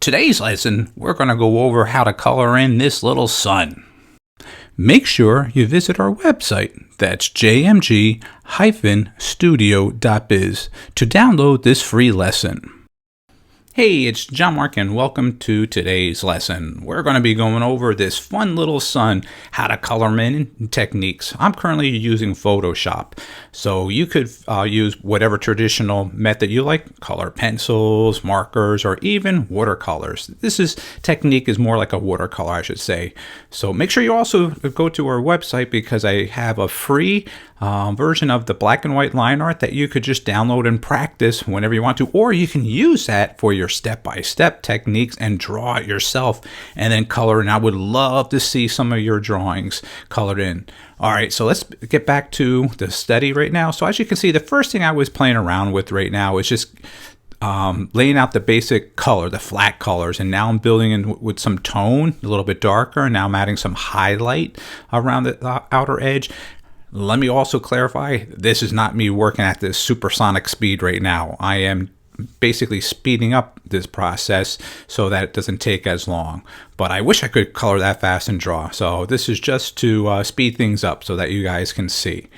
Today's lesson, we're going to go over how to color in this little sun. Make sure you visit our website, that's jmg-studio.biz, to download this free lesson. Hey, it's John-Marc and welcome to today's lesson. We're going to be going over this fun little sun, how to color them in techniques. I'm currently using Photoshop, so you could use whatever traditional method you like, color pencils, markers, or even watercolors. Technique is more like a watercolor, I should say. So make sure you also go to our website because I have a free version of the black and white line art that you could just download and practice whenever you want to, or you can use that for your step-by-step techniques and draw it yourself and then color. And I would love to see some of your drawings colored in. All right, so let's get back to the study right now. So as you can see, the first thing I was playing around with right now is just laying out the basic color, the flat colors, and now I'm building in with some tone, a little bit darker, and now I'm adding some highlight around the outer edge. Let me also clarify, this is not me working at this supersonic speed right now. I am basically speeding up this process so that it doesn't take as long. But I wish I could color that fast and draw. So this is just to speed things up so that you guys can see.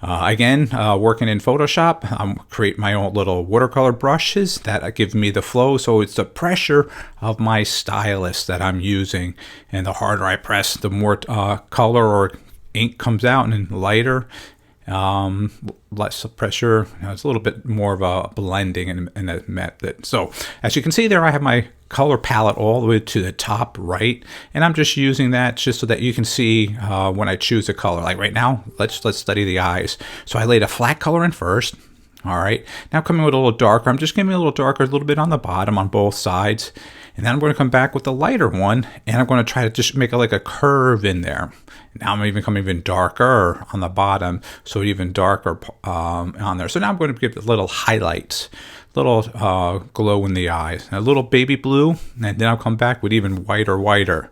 Again, working in Photoshop, I'm creating my own little watercolor brushes that give me the flow. So it's the pressure of my stylus that I'm using. And the harder I press, the more color or ink comes out, and lighter, less pressure. It's a little bit more of a blending in a method. So as you can see there, I have my color palette all the way to the top right, and I'm just using that just so that you can see when I choose a color. Like right now, let's study the eyes. So I laid a flat color in first. All right, now coming with a little darker, I'm just giving it a little darker, a little bit on the bottom on both sides. And then I'm going to come back with the lighter one, and I'm going to try to just make it like a curve in there. Now I'm even coming even darker on the bottom, so even darker on there. So now I'm going to give it little highlights, little glow in the eyes, a little baby blue, and then I'll come back with even whiter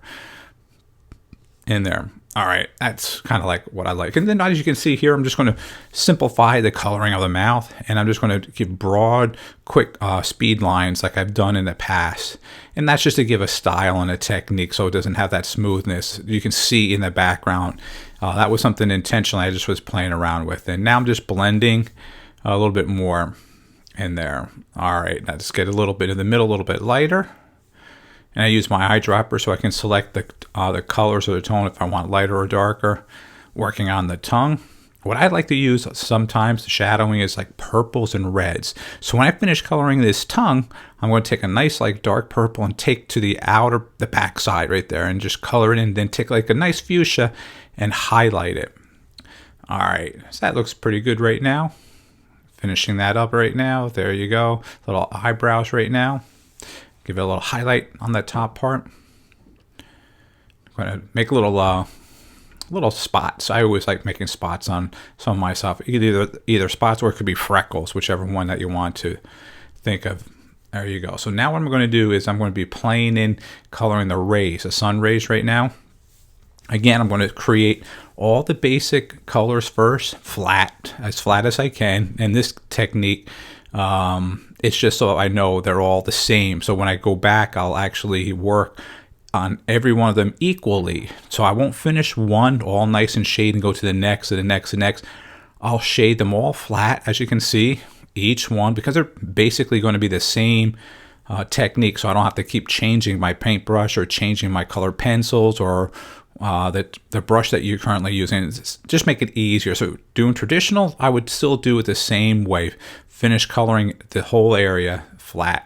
in there. All right, that's kind of like what I like. And then as you can see here, I'm just going to simplify the coloring of the mouth, and I'm just going to give broad, quick speed lines like I've done in the past. And that's just to give a style and a technique so it doesn't have that smoothness you can see in the background. That was something intentional I just was playing around with. And now I'm just blending a little bit more in there. All right, now just get a little bit in the middle, a little bit lighter. And I use my eyedropper so I can select the colors or the tone if I want lighter or darker. Working on the tongue. What I like to use sometimes, the shadowing, is like purples and reds. So when I finish coloring this tongue, I'm going to take a nice like dark purple and take to the back side right there and just color it in. Then take like a nice fuchsia and highlight it. All right, so that looks pretty good right now. Finishing that up right now. There you go. Little eyebrows right now. Give it a little highlight on that top part. I'm going to make a little spots. I always like making spots on some of my stuff. Either spots or it could be freckles, whichever one that you want to think of. There you go. So now what I'm going to do is I'm going to be playing in coloring the rays, the sun rays right now. Again, I'm going to create all the basic colors first, as flat as I can. And this technique, it's just so I know they're all the same. So when I go back, I'll actually work on every one of them equally. So I won't finish one all nice and shade and go to the next and the next and next. I'll shade them all flat, as you can see, each one, because they're basically going to be the same technique. So I don't have to keep changing my paintbrush or changing my color pencils or the brush that you're currently using. Just make it easier. So doing traditional, I would still do it the same way. Finish coloring the whole area flat.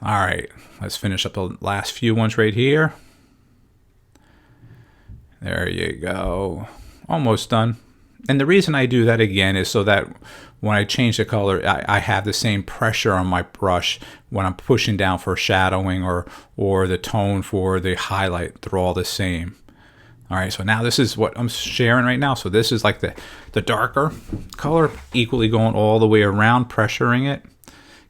All right, let's finish up the last few ones right here. There you go. Almost done. And the reason I do that again is so that when I change the color, I have the same pressure on my brush when I'm pushing down for shadowing or the tone for the highlight. They're all the same. All right, so now this is what I'm sharing right now. So this is like the darker color, equally going all the way around, pressuring it,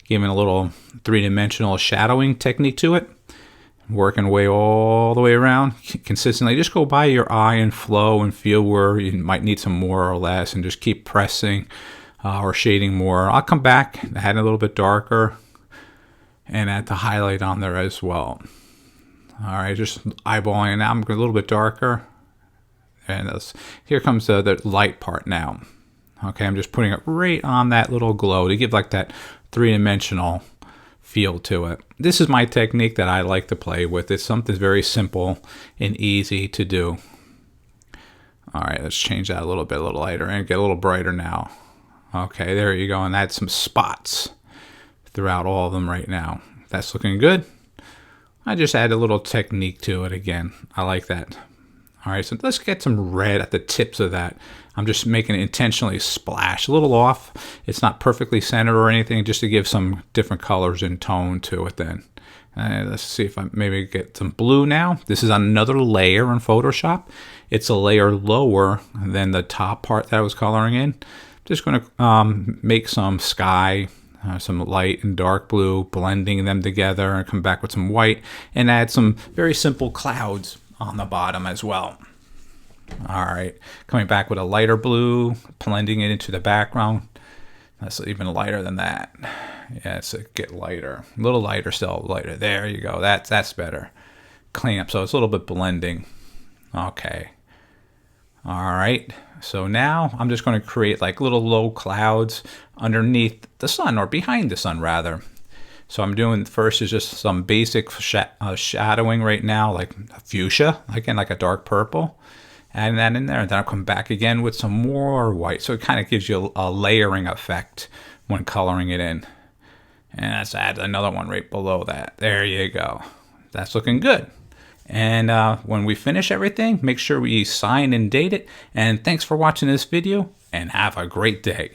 giving a little three-dimensional shadowing technique to it, working way all the way around consistently. Just go by your eye and flow and feel where you might need some more or less, and just keep pressing or shading more. I'll come back, add a little bit darker, and add the highlight on there as well. All right, just eyeballing it now. I'm going a little bit darker. And here comes the light part now. Okay, I'm just putting it right on that little glow to give like that three-dimensional feel to it. This is my technique that I like to play with. It's something very simple and easy to do. All right, let's change that a little bit, a little lighter, and get a little brighter now. Okay, there you go, and add some spots throughout all of them right now. That's looking good. I just add a little technique to it again. I like that. All right, so let's get some red at the tips of that. I'm just making it intentionally splash, a little off. It's not perfectly centered or anything, just to give some different colors and tone to it then. Let's see if I maybe get some blue now. This is another layer in Photoshop. It's a layer lower than the top part that I was coloring in. Just going to make some sky, some light and dark blue, blending them together, and come back with some white and add some very simple clouds on the bottom as well. All right, coming back with a lighter blue, blending it into the background. That's even lighter than that. Yeah, it's a get lighter, a little lighter, still lighter. There you go. That's better. Clean up. So it's a little bit blending. Okay. All right. So now I'm just going to create like little low clouds underneath the sun, or behind the sun rather. So I'm doing first is just some basic shadowing right now, like a fuchsia, again, like a dark purple. Add that in there, and then I'll come back again with some more white. So it kind of gives you a layering effect when coloring it in. And let's add another one right below that. There you go. That's looking good. And when we finish everything, make sure we sign and date it. And thanks for watching this video, and have a great day.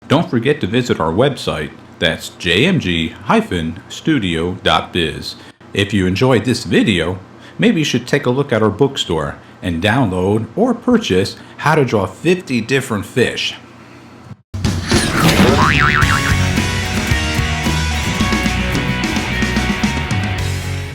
Don't forget to visit our website. That's jmg-studio.biz. If you enjoyed this video, maybe you should take a look at our bookstore and download or purchase How to Draw 50 Different Fish.